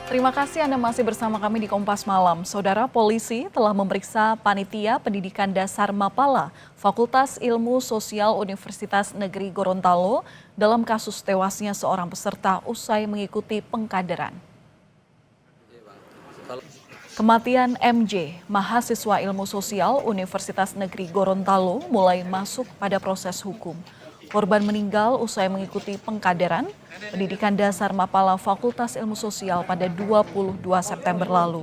Terima kasih Anda masih bersama kami di Kompas Malam. Saudara, polisi telah memeriksa panitia pendidikan dasar Mapala, Fakultas Ilmu Sosial Universitas Negeri Gorontalo dalam kasus tewasnya seorang peserta usai mengikuti pengkaderan. Kematian MJ, mahasiswa ilmu sosial Universitas Negeri Gorontalo, mulai masuk pada proses hukum. Korban meninggal usai mengikuti pengkaderan pendidikan dasar Mapala Fakultas Ilmu Sosial pada 22 September lalu.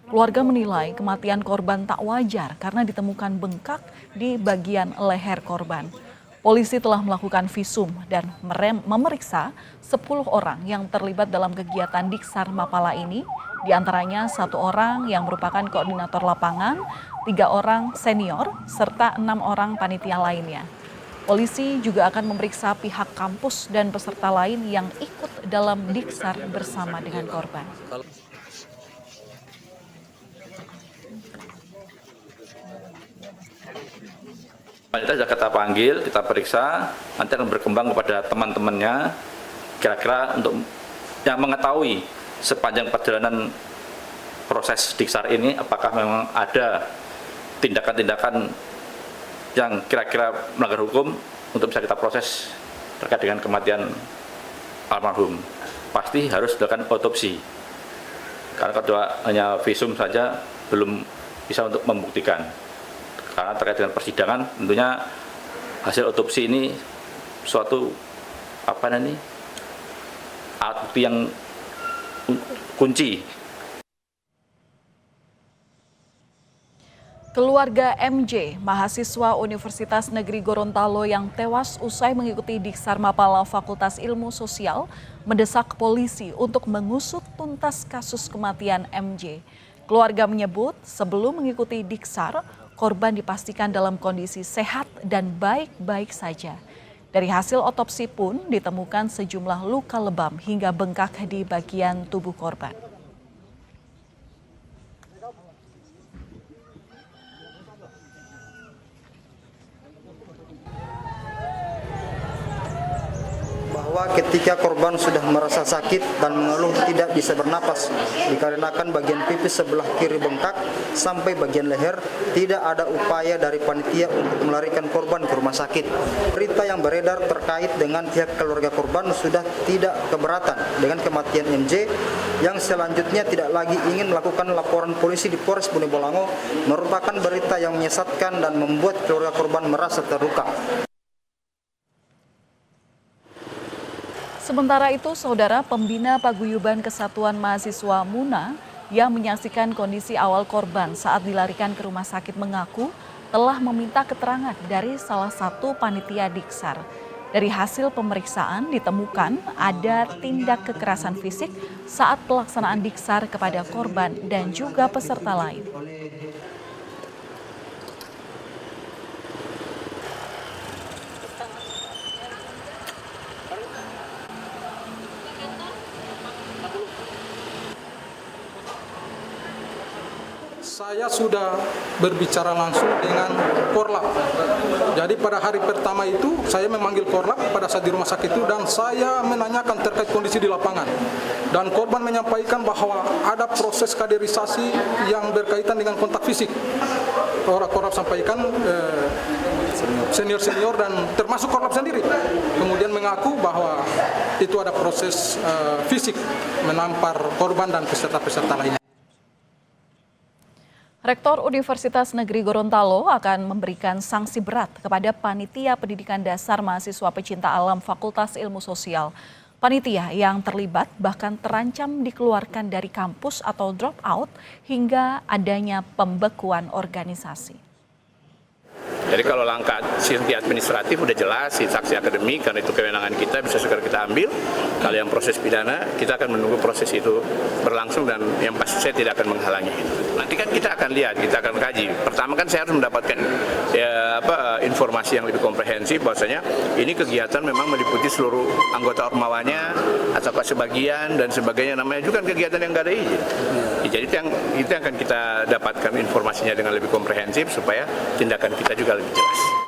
Keluarga menilai kematian korban tak wajar karena ditemukan bengkak di bagian leher korban. Polisi telah melakukan visum dan memeriksa 10 orang yang terlibat dalam kegiatan Diksar Mapala ini, diantaranya 1 orang yang merupakan koordinator lapangan, 3 orang senior, serta 6 orang panitia lainnya. Polisi juga akan memeriksa pihak kampus dan peserta lain yang ikut dalam Diksar bersama dengan korban. Kita sudah kita panggil, kita periksa, nanti akan berkembang kepada teman-temannya, kira-kira untuk yang mengetahui sepanjang perjalanan proses Diksar ini, apakah memang ada tindakan-tindakan yang kira-kira melanggar hukum untuk bisa kita proses terkait dengan kematian almarhum. Pasti harus dilakukan otopsi, karena kedua hanya visum saja belum bisa untuk membuktikan. Karena terkait dengan persidangan tentunya hasil otopsi ini suatu alat bukti yang kunci. Keluarga MJ, mahasiswa Universitas Negeri Gorontalo yang tewas usai mengikuti Diksar Mapala Fakultas Ilmu Sosial, mendesak polisi untuk mengusut tuntas kasus kematian MJ. Keluarga menyebut sebelum mengikuti Diksar, korban dipastikan dalam kondisi sehat dan baik-baik saja. Dari hasil otopsi pun ditemukan sejumlah luka lebam hingga bengkak di bagian tubuh korban. Bahwa ketika korban sudah merasa sakit dan mengeluh tidak bisa bernapas dikarenakan bagian pipi sebelah kiri bengkak sampai bagian leher, tidak ada upaya dari panitia untuk melarikan korban ke rumah sakit. Berita yang beredar terkait dengan pihak keluarga korban sudah tidak keberatan dengan kematian MJ yang selanjutnya tidak lagi ingin melakukan laporan polisi di Polres Bone Bolango merupakan berita yang menyesatkan dan membuat keluarga korban merasa terluka. Sementara itu, Saudara, pembina Paguyuban Kesatuan Mahasiswa MUNA yang menyaksikan kondisi awal korban saat dilarikan ke rumah sakit mengaku telah meminta keterangan dari salah satu panitia Diksar. Dari hasil pemeriksaan ditemukan ada tindak kekerasan fisik saat pelaksanaan Diksar kepada korban dan juga peserta lain. Saya sudah berbicara langsung dengan Korlap. Jadi pada hari pertama itu saya memanggil Korlap pada saat di rumah sakit itu dan saya menanyakan terkait kondisi di lapangan. Dan korban menyampaikan bahwa ada proses kaderisasi yang berkaitan dengan kontak fisik. Korlap sampaikan senior-senior dan termasuk Korlap sendiri. Kemudian mengaku bahwa itu ada proses fisik menampar korban dan peserta-peserta lainnya. Rektor Universitas Negeri Gorontalo akan memberikan sanksi berat kepada panitia pendidikan dasar mahasiswa pecinta alam Fakultas Ilmu Sosial. Panitia yang terlibat bahkan terancam dikeluarkan dari kampus atau drop out hingga adanya pembekuan organisasi. Jadi kalau langkah sanksi administratif udah jelas, sanksi akademik karena itu kewenangan kita bisa segera kita ambil. Kalau yang proses pidana kita akan menunggu proses itu berlangsung dan yang pasti saya tidak akan menghalangi itu. Nanti kan kita akan lihat, kita akan kaji. Pertama kan saya harus mendapatkan informasi yang lebih komprehensif bahwasanya ini kegiatan memang meliputi seluruh anggota ormawanya atau sebagian dan sebagainya, namanya juga kan kegiatan yang nggak ada izin. Jadi itu yang akan kita dapatkan informasinya dengan lebih komprehensif supaya tindakan kita juga lebih jelas.